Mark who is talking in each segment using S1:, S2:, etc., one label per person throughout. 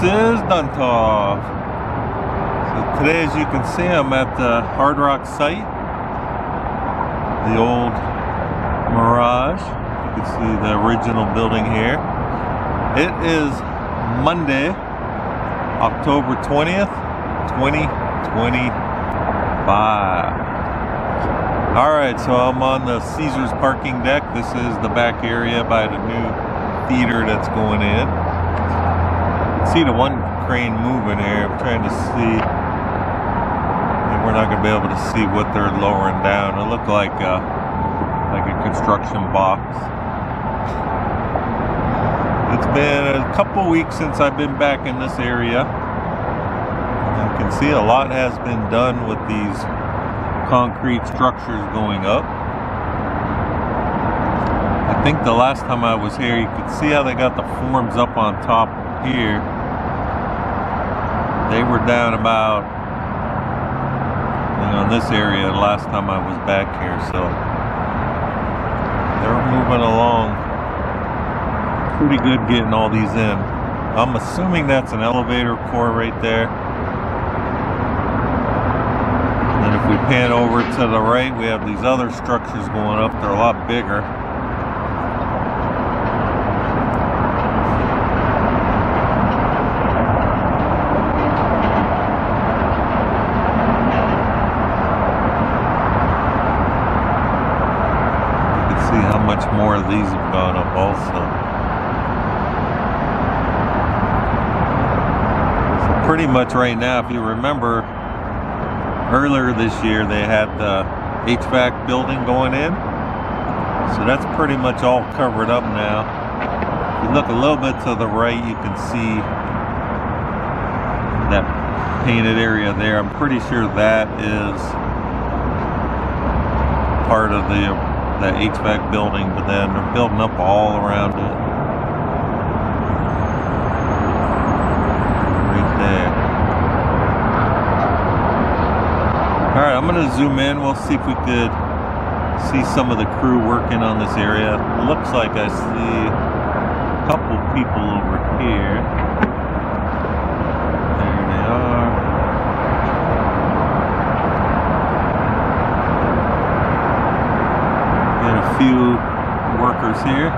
S1: is Duntov. So today, as you can see, I'm at the Hard Rock site, the old Mirage. You can see the original building here. It is Monday, October 20th, 2025. Alright, so I'm on the Caesars parking deck. This is the back area by the new theater that's going in. You can see the one crane moving here. I'm trying to see, and we're not going to be able to see what they're lowering down. It looked like a construction box. It's been a couple weeks since I've been back in this area. You can see a lot has been done with these concrete structures going up. I think the last time I was here, you could see how they got the forms up on top here. They were down about, in this area the last time I was back here, so they're moving along pretty good getting all these in. I'm assuming that's an elevator core right there. And if we pan over to the right, we have these other structures going up. They're a lot bigger. You can see how much more of these have gone up also. So pretty much right now, if you remember, earlier this year they had the HVAC building going in, so that's pretty much all covered up now. If you look a little bit to the right, you can see that painted area there. I'm pretty sure that is part of the HVAC building, but then they're building up all around it. Right there. Alright, I'm going to zoom in. We'll see if we could see some of the crew working on this area. It looks like I see a couple people over here. There they are. Got a few workers here.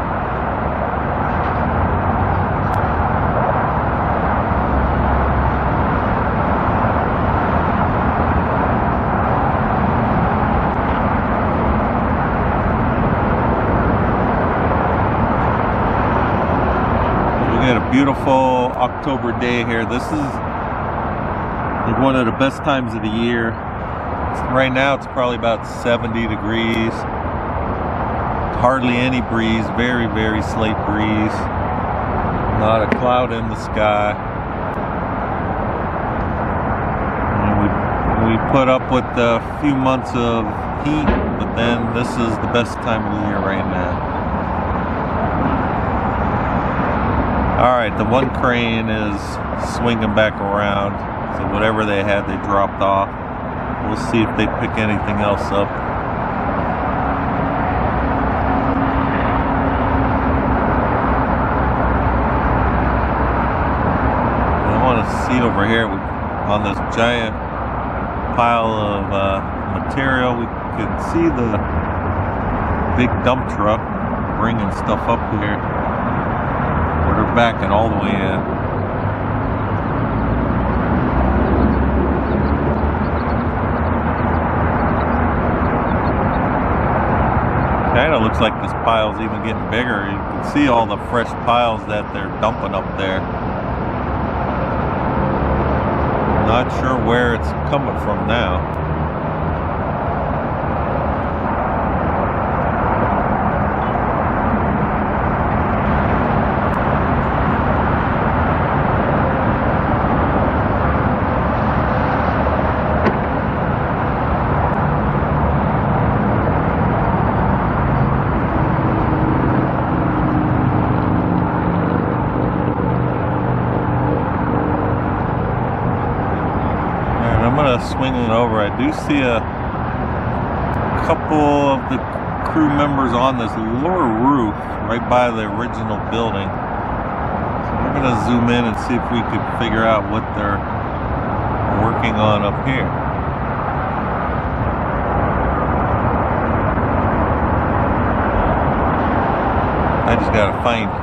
S1: A beautiful October day here. This is one of the best times of the year. Right now it's probably about 70 degrees. Hardly any breeze, very, very slight breeze. Not a cloud in the sky. And we put up with a few months of heat, but then this is the best time of the year right now. Alright, the one crane is swinging back around, so whatever they had, they dropped off. We'll see if they pick anything else up. I want to see over here on this giant pile of material. We can see the big dump truck bringing stuff up here. They're backing all the way in. Kind of looks like this pile's even getting bigger. You can see all the fresh piles that they're dumping up there. Not sure where it's coming from now. Swinging over, I do see a couple of the crew members on this lower roof right by the original building. So We're gonna zoom in and see if we could figure out what they're working on up here. I just gotta find it.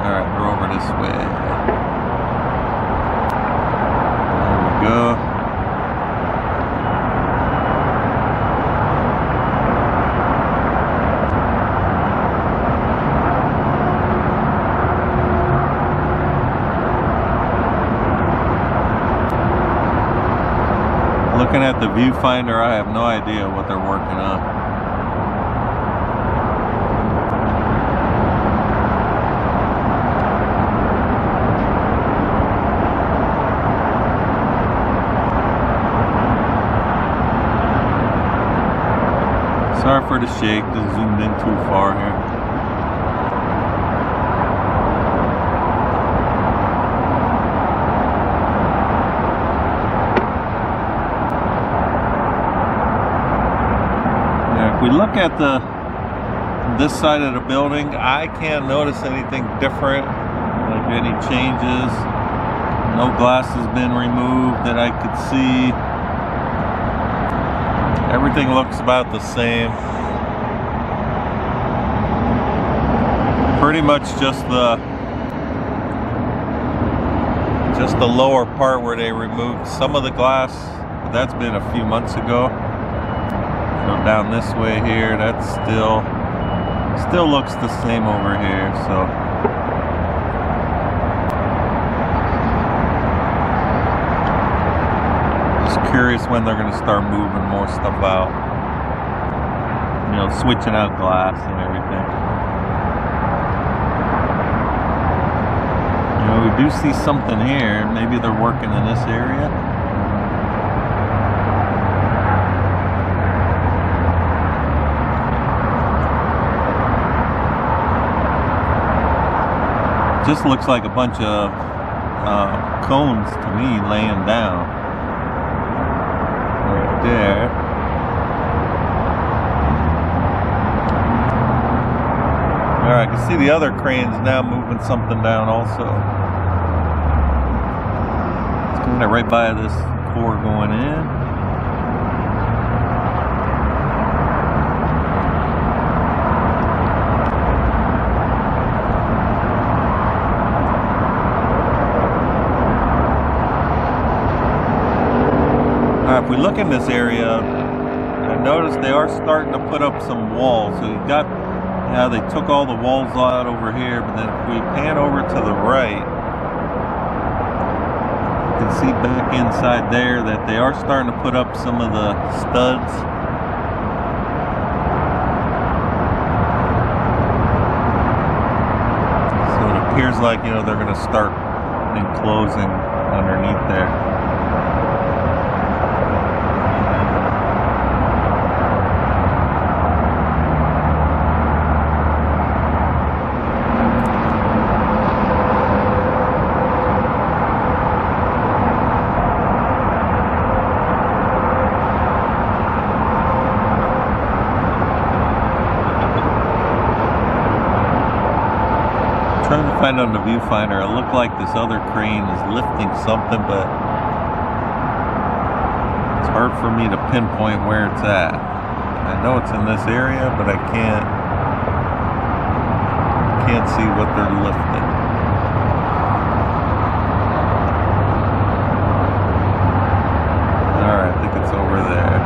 S1: Alright, we're over this way. There we go. Looking at the viewfinder, I have no idea what they're working on. Sorry for the shake, just zoomed in too far here. If we look at this side of the building, I can't notice anything different, like any changes. No glass has been removed that I could see. Everything looks about the same. Pretty much just the lower part where they removed some of the glass, but that's been a few months ago. So down this way here, that still looks the same over here. So just curious when they're going to start moving more stuff out. You know, switching out glass and everything. You know, we do see something here. Maybe they're working in this area. Just looks like a bunch of cones to me laying down right there. All right, I can see the other cranes now moving something down also. It's kind of right by this core going in. If we look in this area, I noticed they are starting to put up some walls. So you got, they took all the walls out over here, but then if we pan over to the right, you can see back inside there that they are starting to put up some of the studs. So it appears like, they're going to start enclosing underneath there. Trying to find on the viewfinder, it looked like this other crane is lifting something, but it's hard for me to pinpoint where it's at. I know it's in this area, but I can't see what they're lifting. Alright, I think it's over there.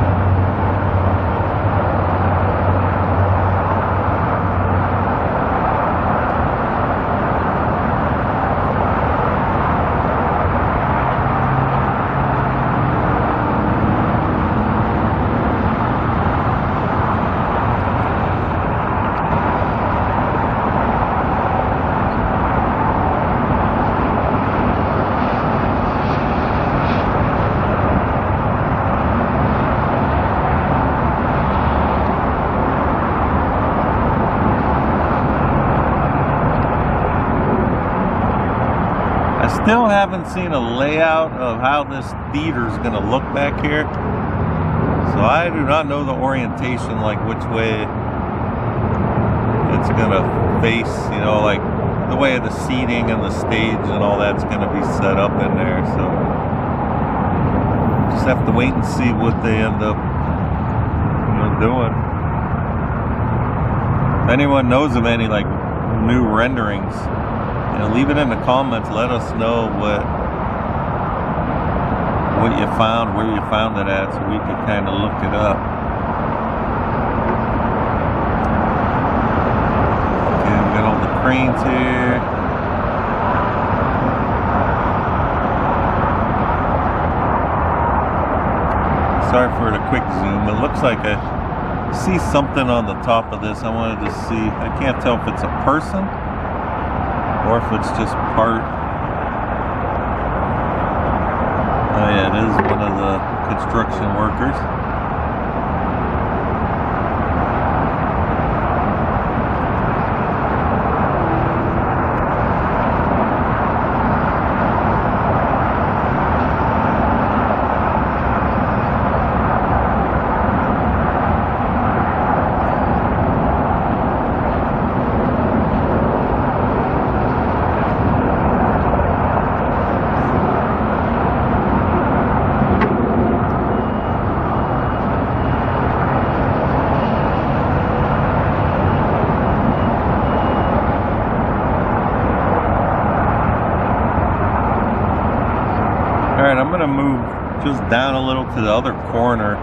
S1: Still haven't seen a layout of how this theater is going to look back here. So I do not know the orientation, like which way it's going to face, like the way the seating and the stage and all that's going to be set up in there. So just have to wait and see what they end up, doing. If anyone knows of any like new renderings, leave it in the comments. Let us know what you found, where you found it at, so we could kind of look it up. Okay, we got all the cranes here. Sorry for the quick zoom. It looks like I see something on the top of this. I wanted to see. I can't tell if it's a person or if it's just part. Oh yeah, it is one of the construction workers. Alright, I'm going to move just down a little to the other corner.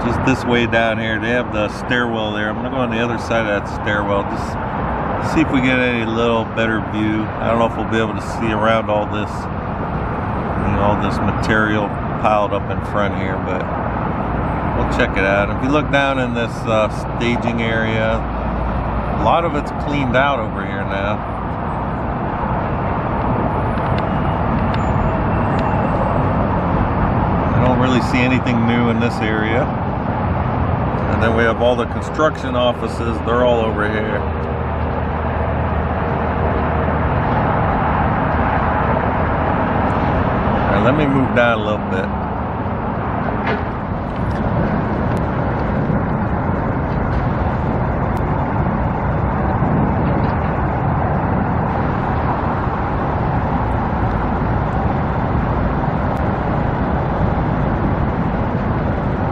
S1: Just this way down here. They have the stairwell there. I'm going to go on the other side of that stairwell. Just see if we get any little better view. I don't know if we'll be able to see around all this, all this material piled up in front here, but we'll check it out. If you look down in this staging area, a lot of it's cleaned out over here now. Don't really see anything new in this area. And then we have all the construction offices. They're all over here. All right, let me move down a little bit.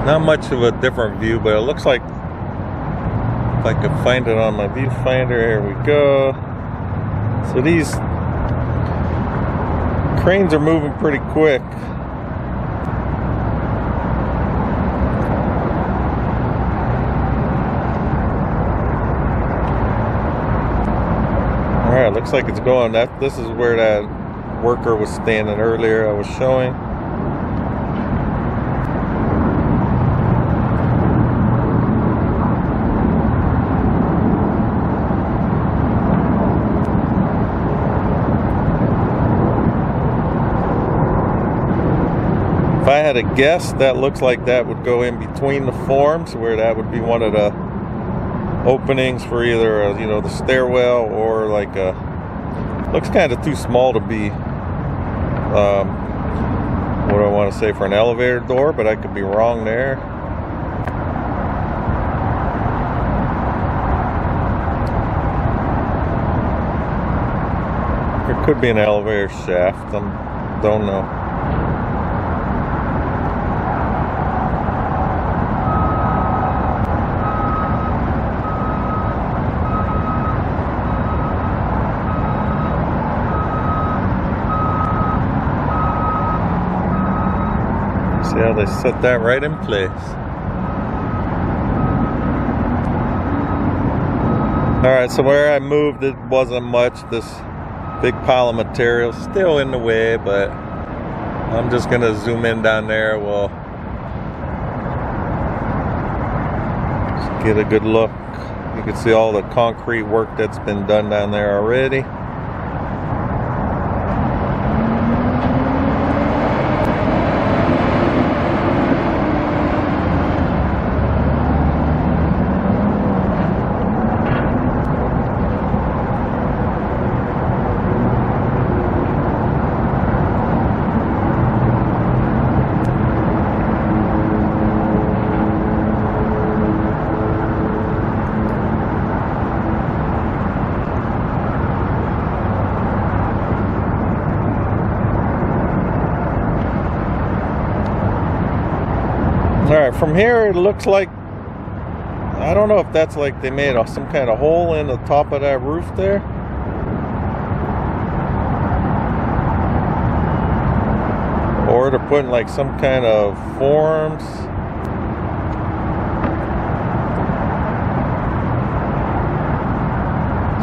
S1: Not much of a different view, but it looks like, if I can find it on my viewfinder, here we go. So these cranes are moving pretty quick. Alright, looks like it's going. This is where that worker was standing earlier I was showing. If I had a guess, that looks like that would go in between the forms, where that would be one of the openings for either the stairwell, or like looks kind of too small to be what do I want to say, for an elevator door, but I could be wrong there. It could be an elevator shaft. Don't know. See how they set that right in place. Alright, so where I moved, it wasn't much. This big pile of material still in the way, but I'm just gonna zoom in down there. We'll just get a good look. You can see all the concrete work that's been done down there already. Alright, from here it looks like, I don't know if that's like they made some kind of hole in the top of that roof there. Or they're putting like some kind of forms.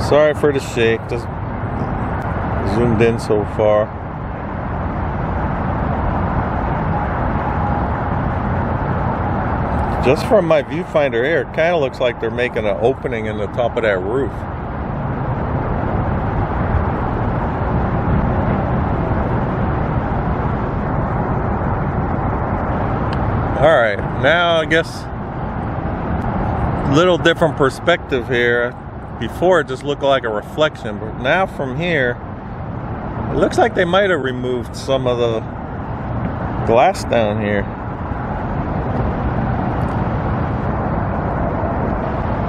S1: Sorry for the shake, just zoomed in so far. Just from my viewfinder here, it kind of looks like they're making an opening in the top of that roof. Alright, now I guess a little different perspective here. Before it just looked like a reflection, but now from here it looks like they might have removed some of the glass down here.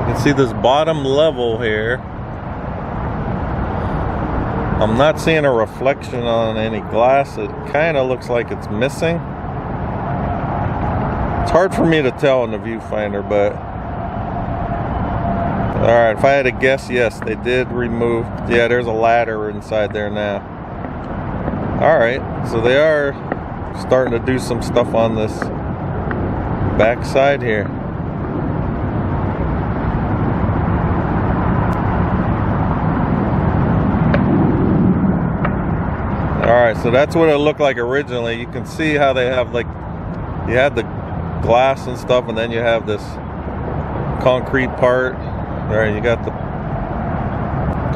S1: You can see this bottom level here. I'm not seeing a reflection on any glass. It kind of looks like it's missing. It's hard for me to tell in the viewfinder, but alright, if I had to guess, yes, they did remove. Yeah, there's a ladder inside there now. Alright, so they are starting to do some stuff on this back side here. Alright, so that's what it looked like originally. You can see how they have, like, you had the glass and stuff, and then you have this concrete part. Alright, you got the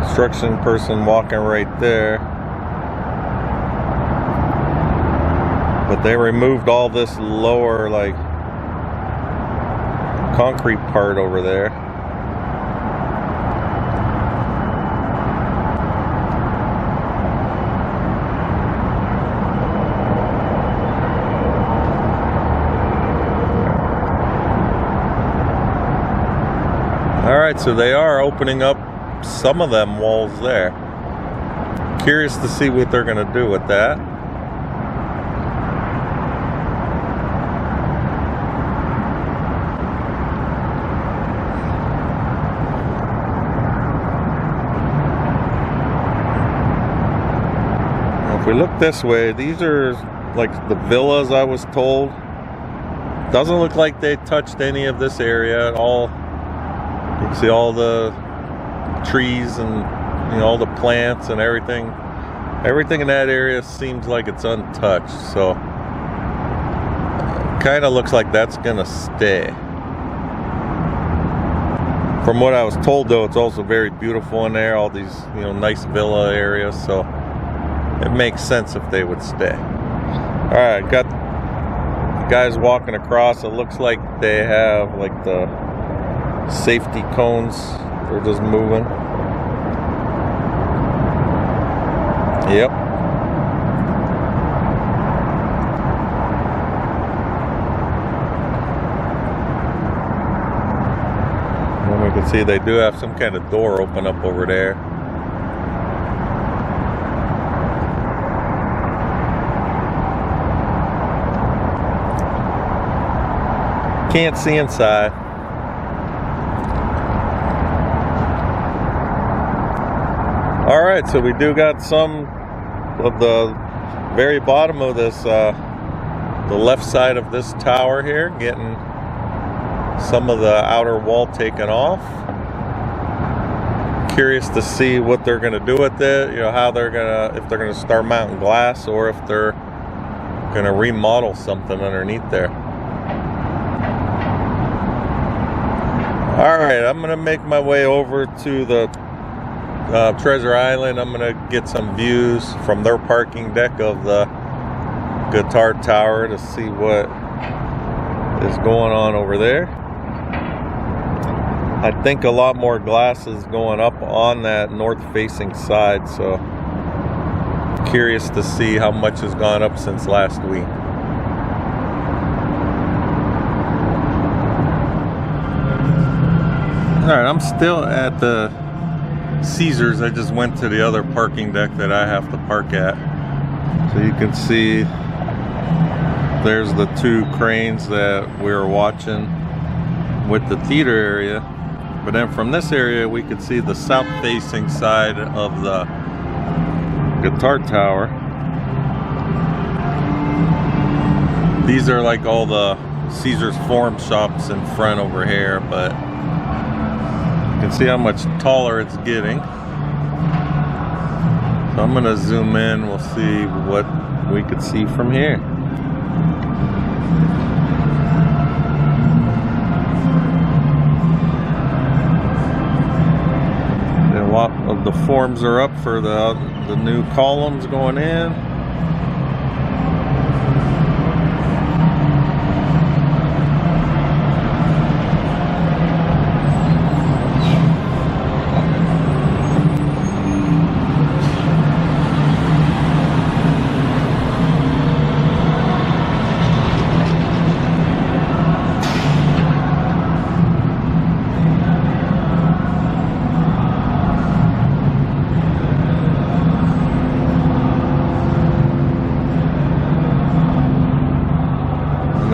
S1: construction person walking right there. But they removed all this lower, like, concrete part over there. Alright, so they are opening up some of them walls there. Curious to see what they're going to do with that. Now, if we look this way, these are like the villas I was told. Doesn't look like they touched any of this area at all. You can see all the trees and, you know, all the plants and everything. Everything in that area seems like it's untouched. So kind of looks like that's gonna stay. From what I was told, though, it's also very beautiful in there. All these, you know, nice villa areas. So it makes sense if they would stay. All right, got the guys walking across. It looks like they have like the safety cones. They're just moving. Yep. And we can see they do have some kind of door open up over there. Can't see inside. Alright, so we do got some of the very bottom of this, the left side of this tower here, getting some of the outer wall taken off. Curious to see what they're going to do with it, you know, how they're going to, if they're going to start mounting glass or if they're going to remodel something underneath there. Alright, I'm going to make my way over to the Treasure Island. I'm gonna get some views from their parking deck of the guitar tower to see what is going on over there. I think a lot more glass is going up on that north facing side, so curious to see how much has gone up since last week. Alright, I'm still at the Caesars. I just went to the other parking deck that I have to park at. So you can see There's the two cranes that we were watching with the theater area. But then from this area, we could see the south-facing side of the guitar tower. These are like all the Caesar's Forum shops in front over here, but you can see how much taller it's getting. So I'm gonna zoom in, we'll see what we could see from here. And a lot of the forms are up for the new columns going in.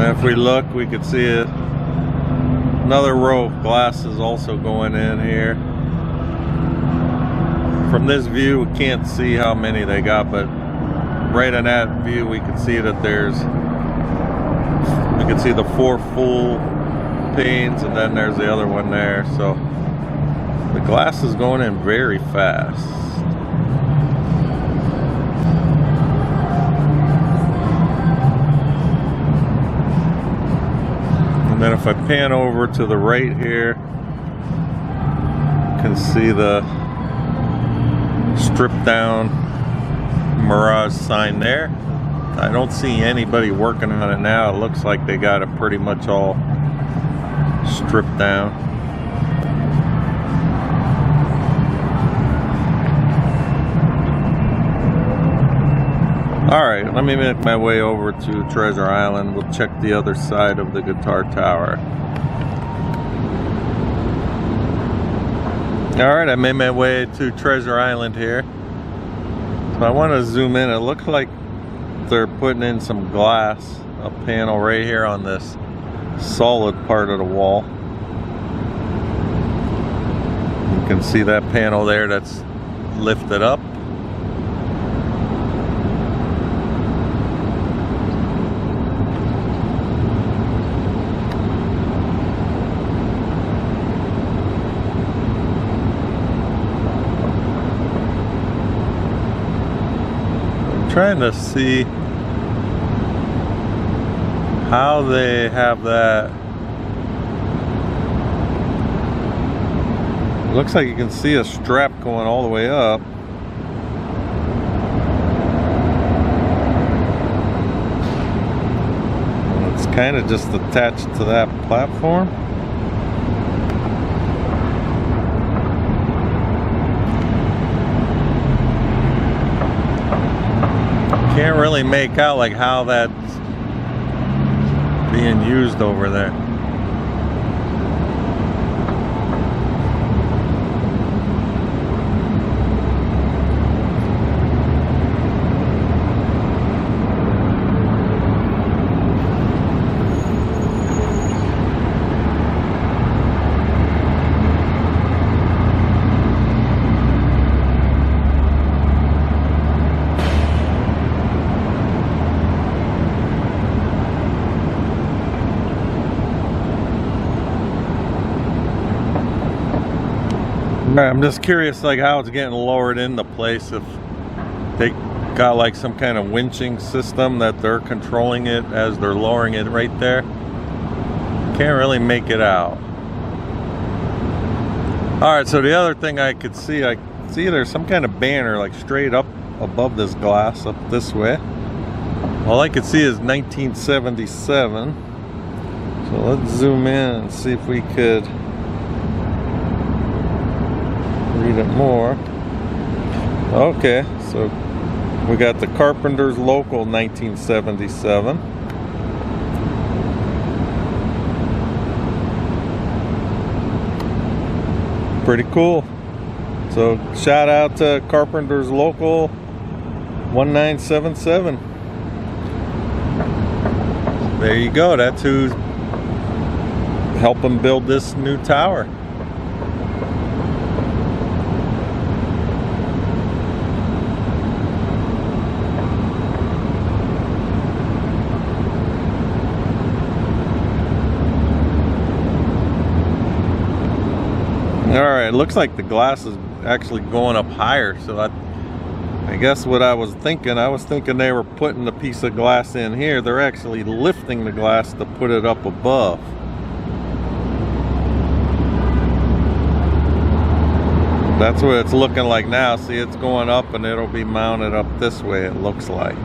S1: If we look, we could see another row of glasses also going in here. From this view, we can't see how many they got, but right in that view, we can see that we can see the 4 full panes, and then there's the other one there. So the glass is going in very fast. And then if I pan over to the right here, you can see the stripped down Mirage sign there. I don't see anybody working on it now. It looks like they got it pretty much all stripped down. Alright, let me make my way over to Treasure Island. We'll check the other side of the guitar tower. Alright, I made my way to Treasure Island here. So I want to zoom in. It looks like they're putting in some glass, a panel right here on this solid part of the wall. You can see that panel there that's lifted up. Trying to see how they have that. It looks like you can see a strap going all the way up. It's kind of just attached to that platform. Can't really make out like how that's being used over there. I'm just curious like how it's getting lowered into place, if they got like some kind of winching system that they're controlling it as they're lowering it right there. Can't really make it out. Alright, so the other thing I could see, I see there's some kind of banner like straight up above this glass up this way. All I could see is 1977. So let's zoom in and see if we could read it more. Okay, so we got the Carpenter's Local 1977. Pretty cool. So shout out to Carpenter's Local 1977. there you go. That's who's helping build this new tower. Alright, looks like the glass is actually going up higher, so I guess what I was thinking they were putting a piece of glass in here. They're actually lifting the glass to put it up above. That's what it's looking like now. See, it's going up and it'll be mounted up this way, it looks like.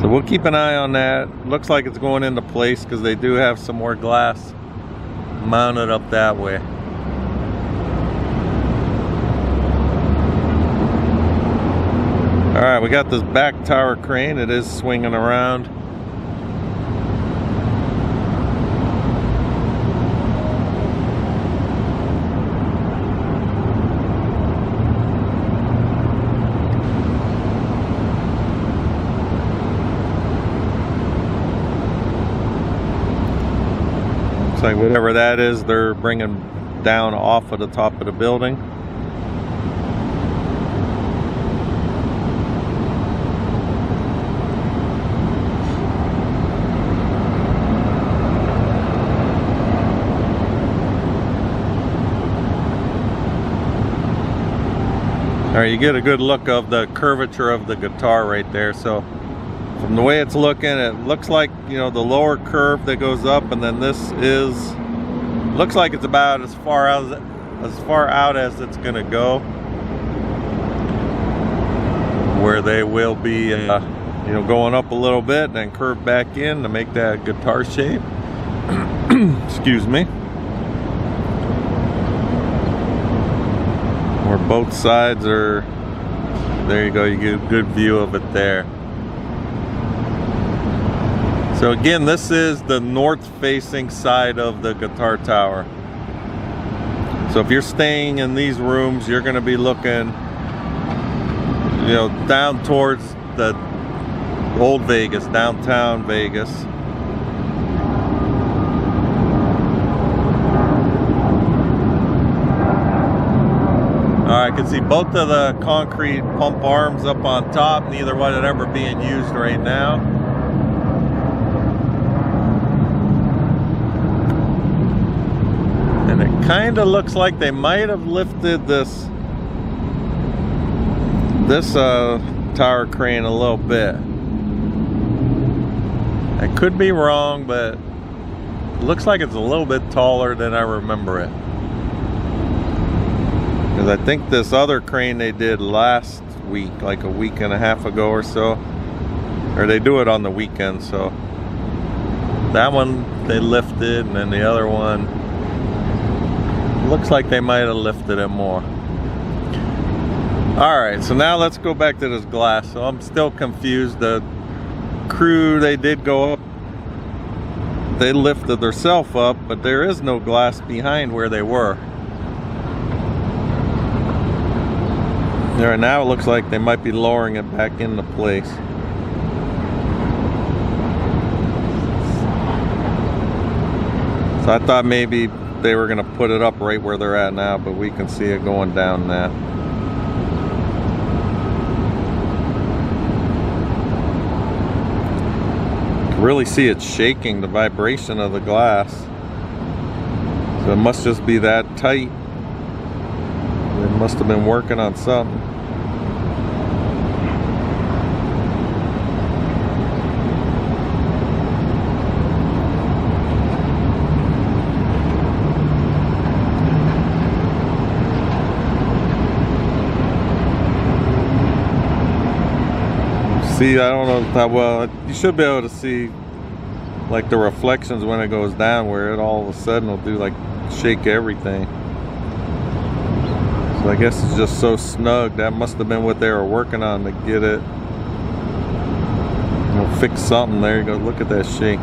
S1: So we'll keep an eye on that. Looks like it's going into place because they do have some more glass mounted up that way. Alright, we got this back tower crane. It is swinging around. Looks like whatever that is, they're bringing down off of the top of the building. Alright, you get a good look of the curvature of the guitar right there. So from the way it's looking, it looks like, you know, the lower curve that goes up, and then this is, looks like it's about as far out as it's gonna go, where they will be you know, going up a little bit and then curve back in to make that guitar shape. Excuse me. Where both sides are, there you go, you get a good view of it there. So again, this is the north facing side of the guitar tower. So if you're staying in these rooms, you're going to be looking, you know, down towards the old Vegas, downtown Vegas. I can see both of the concrete pump arms up on top, neither one of them are being used right now. And it kind of looks like they might have lifted this tower crane a little bit. I could be wrong, but it looks like it's a little bit taller than I remember it. Because I think this other crane they did last week, like a week and a half ago or so, or they do it on the weekend, so that one they lifted, and then the other one looks like they might have lifted it more. Alright, so now let's go back to this glass. So I'm still confused. The crew, they did go up, they lifted themselves up, but there is no glass behind where they were. There, now it looks like they might be lowering it back into place. So I thought maybe they were going to put it up right where they're at now, but we can see it going down now. You can really see it shaking, the vibration of the glass. So it must just be that tight. They must have been working on something. See, I don't know how well, you should be able to see like the reflections when it goes down, where it all of a sudden will do like shake everything. So I guess it's just so snug. That must have been what they were working on to get it, you know, fix something. There you go, look at that shake.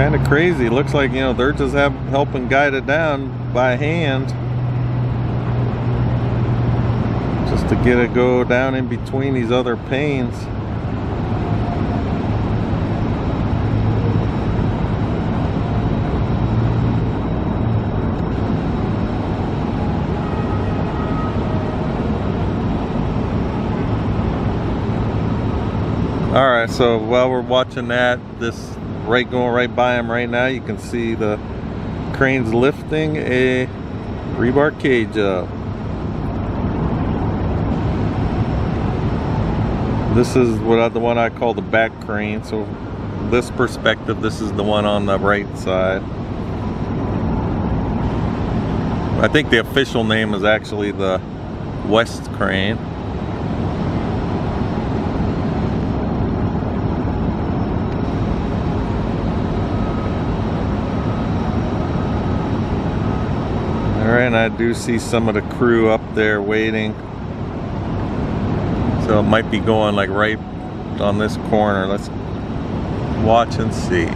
S1: Kind of crazy. Looks like, you know, they're just helping guide it down by hand, just to get it go down in between these other panes. All right, so while we're watching that, this going right by him right now, you can see the crane's lifting a rebar cage up. This is the one I call the back crane. So this perspective, this is the one on the right side. I think the official name is actually the west crane. Alright, and I do see some of the crew up there waiting. So it might be going like right on this corner. Let's watch and see.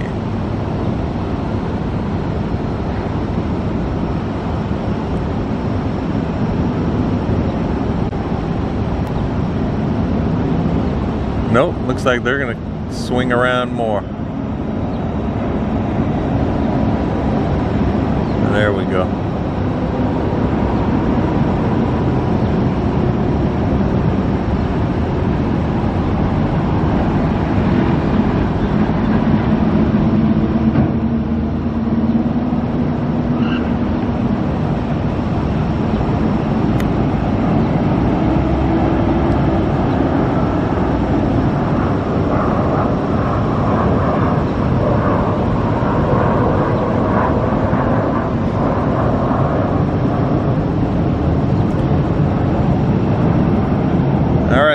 S1: Nope, looks like they're gonna swing around more. There we go.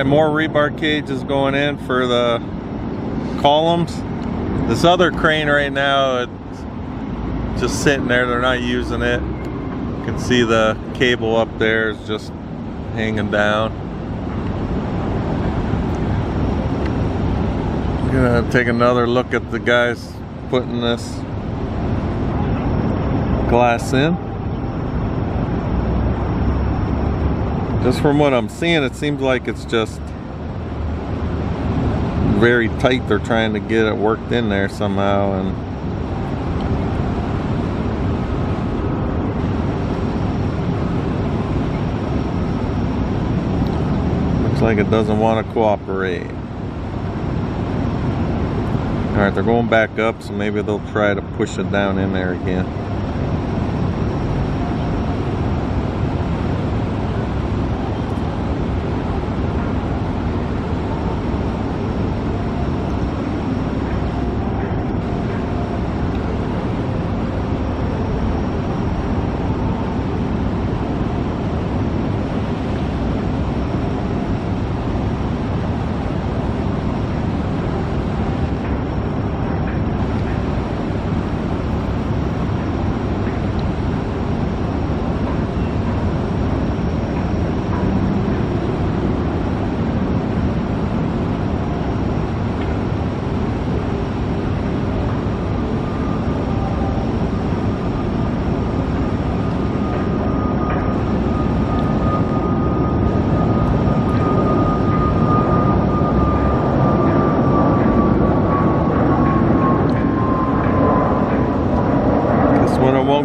S1: More rebar cages going in for the columns. This other crane right now, it's just sitting there. They're not using it. You can see the cable up there is just hanging down. I'm gonna take another look at the guys putting this glass in. Just from what I'm seeing, it seems like it's just very tight. They're trying to get it worked in there somehow, and looks like it doesn't want to cooperate. Alright, they're going back up, so maybe they'll try to push it down in there again.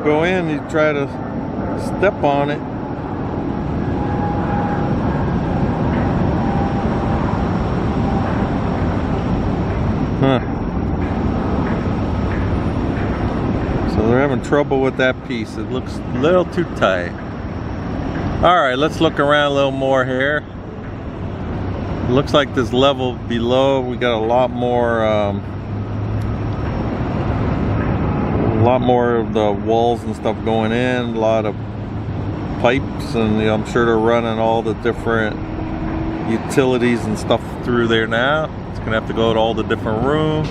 S1: Go in, you try to step on it. So they're having trouble with that piece. It looks a little too tight. Alright, let's look around a little more here. It looks like this level below, we got a lot more of the walls and stuff going in, a lot of pipes, and I'm sure they're running all the different utilities and stuff through there now. It's gonna have to go to all the different rooms.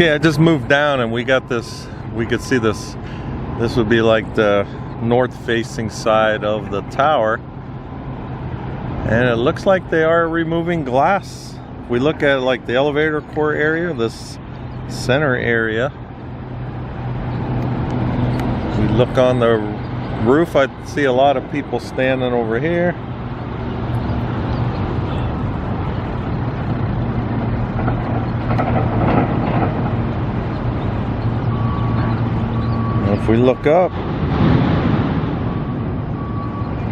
S1: Okay, I just moved down and we got this, we could see this. This would be like the north facing side of the tower. And it looks like they are removing glass. If we look at like the elevator core area, this center area. We look on the roof, I see a lot of people standing over here. If we look up,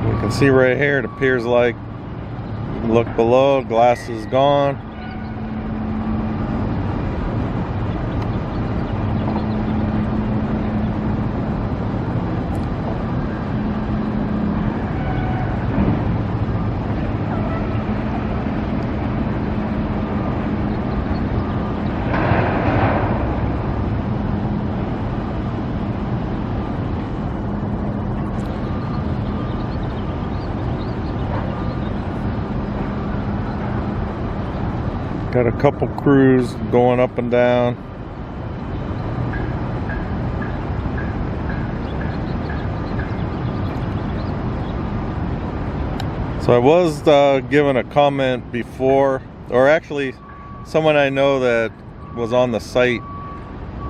S1: we can see right here, it appears like, look below, glass is gone. Got a couple crews going up and down. So I was given a comment before, or actually someone I know that was on the site.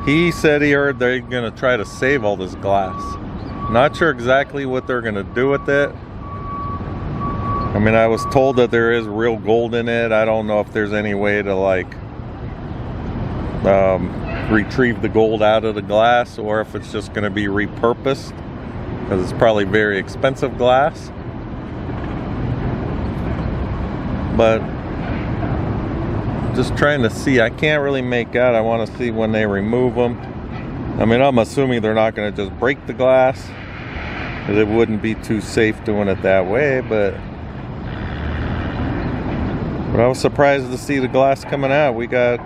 S1: He said he heard they're gonna try to save all this glass. Not sure exactly what they're gonna do with it. I mean, I was told that there is real gold in it. I don't know if there's any way to like retrieve the gold out of the glass, or if it's just going to be repurposed, because it's probably very expensive glass. But just trying to see, I can't really make out. I want to see when they remove them. I mean, I'm assuming they're not going to just break the glass, because it wouldn't be too safe doing it that way, but I was surprised to see the glass coming out. We got,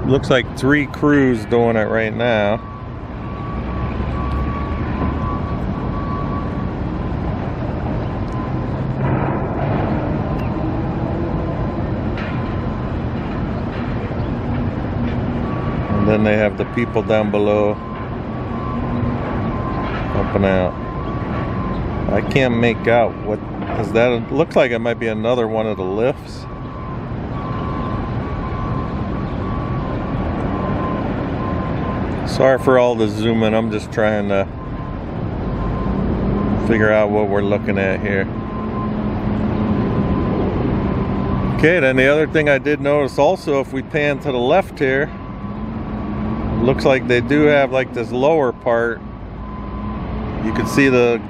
S1: looks like 3 crews doing it right now. And then they have the people down below up and out. I can't make out what is that. It looks like it might be another one of the lifts. Sorry for all the zooming. I'm just trying to figure out what we're looking at here. Okay, then the other thing I did notice also, if we pan to the left here, looks like they do have like this lower part. You can see the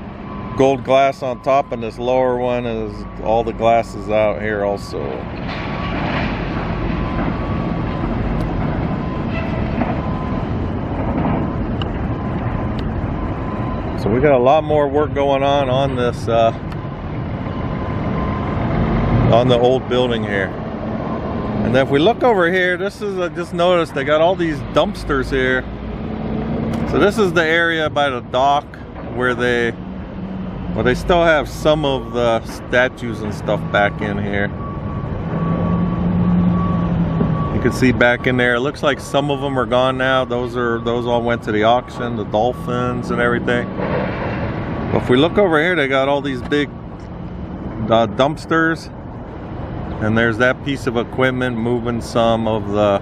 S1: gold glass on top, and this lower one is all the glasses out here also. So we got a lot more work going on this on the old building here. And then if we look over here, this is, I just noticed they got all these dumpsters here. So this is the area by the dock where they still have some of the statues and stuff back in here. You can see back in there, it looks like some of them are gone now. Those all went to the auction, the dolphins and everything. But if we look over here, they got all these big dumpsters. And there's that piece of equipment moving some of the,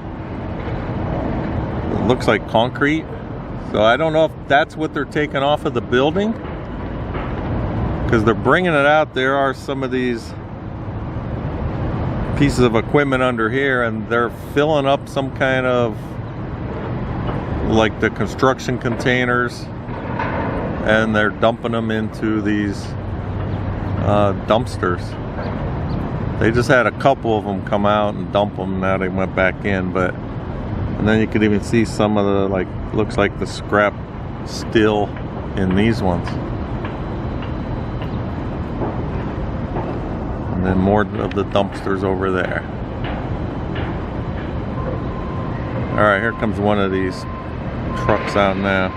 S1: it looks like concrete. So I don't know if that's what they're taking off of the building, because they're bringing it out. There are some of these pieces of equipment under here, and they're filling up some kind of like the construction containers, and they're dumping them into these dumpsters. They just had a couple of them come out and dump them. Now they went back in, but and then you could even see some of the, like, looks like the scrap still in these ones. And then more of the dumpsters over there. All right, here comes one of these trucks out now.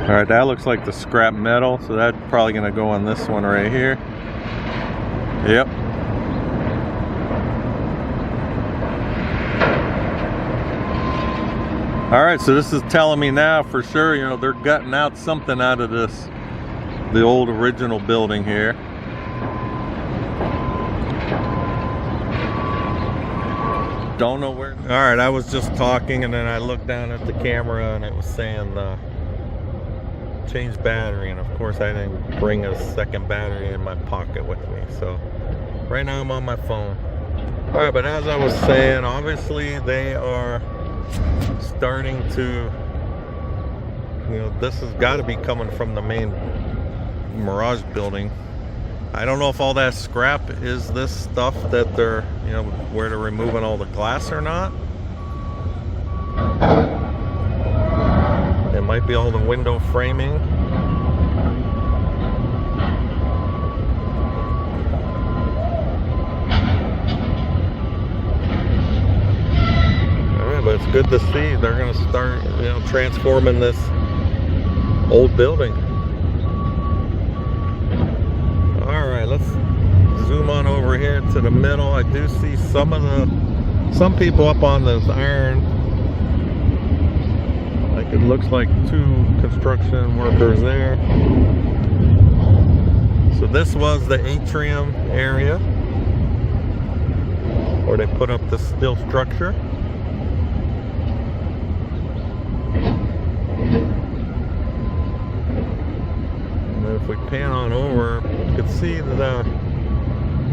S1: All right, that looks like the scrap metal, so that's probably gonna go on this one right here. Yep. All right, so this is telling me now for sure, you know, they're gutting out something out of this, the old original building here. Don't know where. All right, I was just talking and then I looked down at the camera and it was saying change battery, and of course I didn't bring a second battery in my pocket with me, so right now I'm on my phone. All right, but as I was saying, obviously they are starting to, you know, this has got to be coming from the main Mirage building. I don't know if all that scrap is this stuff that they're, you know, where they're removing all the glass or not. It might be all the window framing. Alright, but it's good to see they're going to start, you know, transforming this old building. Alright, let's zoom on over here to the middle. I do see some people up on this iron. Like it looks like 2 construction workers there. So this was the atrium area where they put up the steel structure. And then if we pan on over, you can see the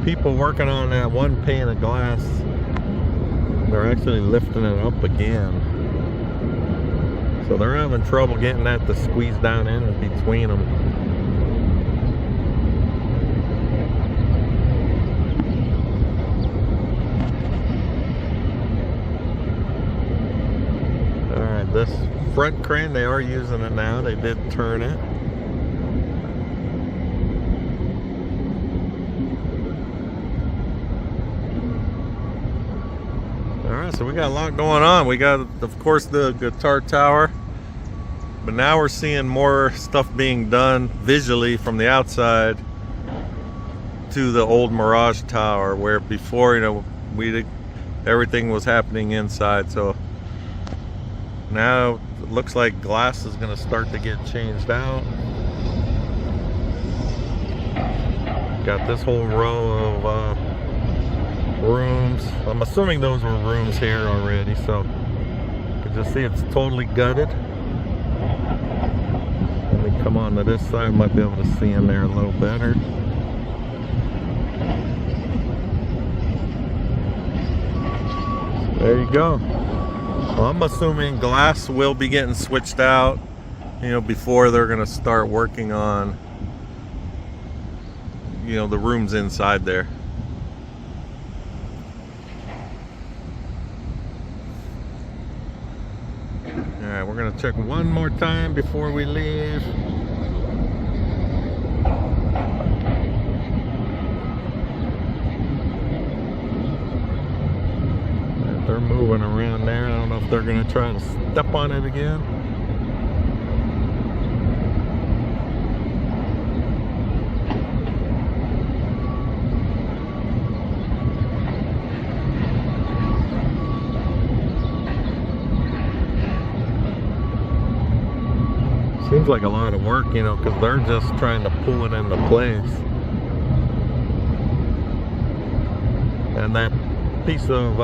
S1: people working on that one pane of glass. They're actually lifting it up again. So they're having trouble getting that to squeeze down in between them. Alright, this front crane, they are using it now. They did turn it. Alright, so we got a lot going on. We got, of course, the guitar tower. But now we're seeing more stuff being done visually from the outside to the old Mirage tower, where before, you know, everything was happening inside. So now it looks like glass is going to start to get changed out. Got this whole row of rooms. I'm assuming those were rooms here already, so you can just see it's totally gutted. Let me come on to this side, might be able to see in there a little better. There you go. Well, I'm assuming glass will be getting switched out, you know, before they're going to start working on, you know, the rooms inside there. Alright, we're going to check one more time before we leave. They're moving around there. I don't know if they're going to try to step on it again. Seems like a lot of work, you know, because they're just trying to pull it into place. And that piece of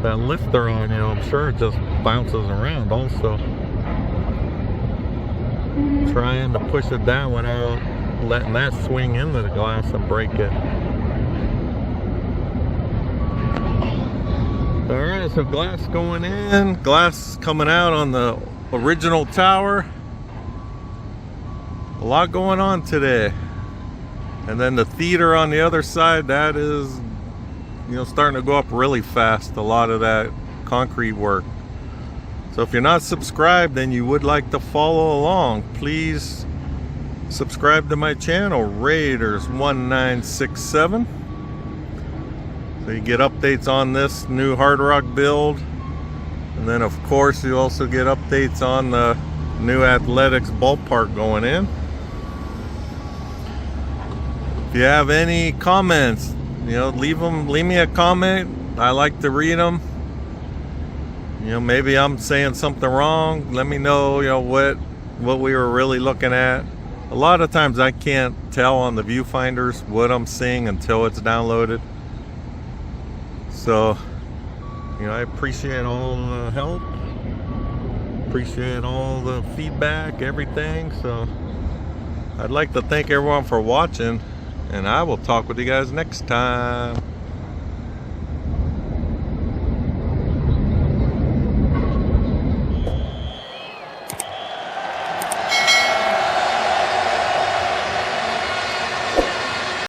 S1: that lift they're on, you know, I'm sure it just bounces around also. Trying to push it down without letting that swing into the glass and break it. Alright, so glass going in, glass coming out on the original tower. A lot going on today. And then the theater on the other side, that is, you know, starting to go up really fast, a lot of that concrete work. So if you're not subscribed and you would like to follow along, please subscribe to my channel, Raiders1967. So you get updates on this new hard rock build. And then of course you also get updates on the new athletics ballpark going in. If you have any comments, leave me a comment. I like to read them. Maybe I'm saying something wrong. Let me know, what we were really looking at. A lot of times I can't tell on the viewfinders what I'm seeing until it's downloaded. So, I appreciate all the help. Appreciate all the feedback, everything. So, I'd like to thank everyone for watching, and I will talk with you guys next time.